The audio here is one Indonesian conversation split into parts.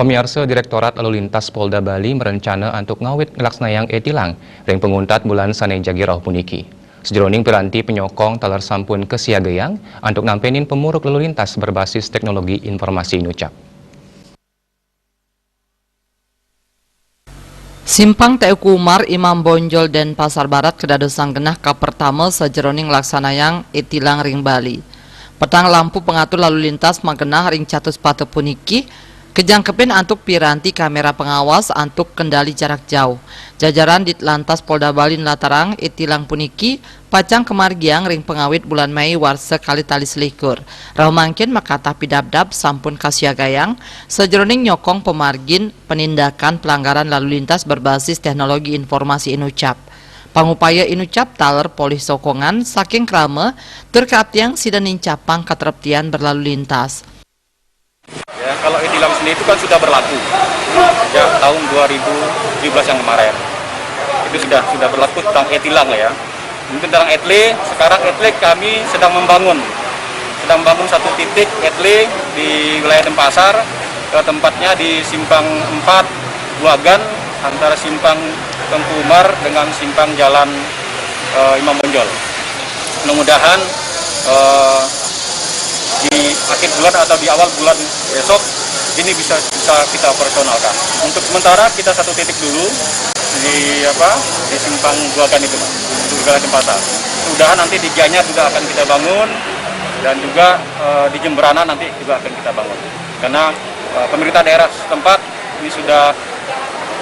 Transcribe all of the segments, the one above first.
Pemirsa Direktorat Lalu Lintas Polda Bali merencana untuk ngawit ngelaksnayang etilang ring penguntat bulan Saneja Giroh puniki. Sejroning piranti penyokong talar sampun kesiagayang untuk nampenin pemuruk lalu lintas berbasis teknologi informasi Inucap. Simpang Teuku Umar, Imam Bonjol dan Pasar Barat kedadosan genah ka pertama sejroning laksanayang etilang ring Bali. Petang lampu pengatur lalu lintas magenah ring catus pate puniki kejangkepen antuk piranti kamera pengawas antuk kendali jarak jauh. Jajaran Ditlantas Polda Bali latarang etilang puniki pacang kemargiang ring pengawit bulan Mei warsa kali tali selikur. Rahmangkin makata pidabdab sampun kasiagayang sejroning nyokong pemargin penindakan pelanggaran lalu lintas berbasis teknologi informasi Inucap. Pangupaya Inucap taler polih sokongan saking krama terkatiang sidaning capang katereptian berlalu lintas. Ya, kalau etilang sendiri itu kan sudah berlaku ya tahun 2017 yang kemarin itu sudah berlaku tentang etilang ya. Mungkin tentang etle, sekarang etle kami sedang membangun satu titik etle di wilayah Denpasar, tempatnya di Simpang 4 Buagan antara Simpang Teuku Umar dengan Simpang Jalan Imam Bonjol. Mudah-mudahan di akhir bulan atau di awal bulan besok ini bisa kita operasionalkan. Untuk sementara kita satu titik dulu di Simpang Buagan itu, untuk wilayah Denpasar. Mudah-mudahan nanti di Gianyar juga akan kita bangun dan juga di Jemberana nanti juga akan kita bangun. Karena pemerintah daerah setempat ini sudah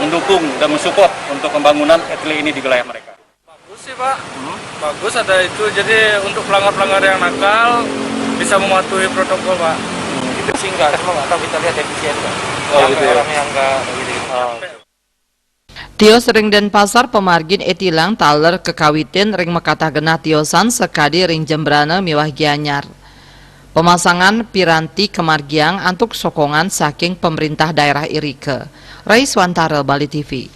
mendukung dan mensupport untuk pembangunan etle ini di wilayah mereka. Bagus sih Pak, bagus ada itu. Jadi untuk pelanggar-pelanggar yang nakal bisa mematuhi protokol Pak. Itu sih enggak, cuma nggak tahu kita lihat efisien Pak. Orang yang enggak gitu. Tios ring Denpasar pemargin etilang taler kekawitin ring makata genah tiosan sekadi ring Jembrana miwah Gianyar. Pemasangan piranti kemargiang antuk sokongan saking pemerintah daerah Irike. Raiswantara, Bali TV.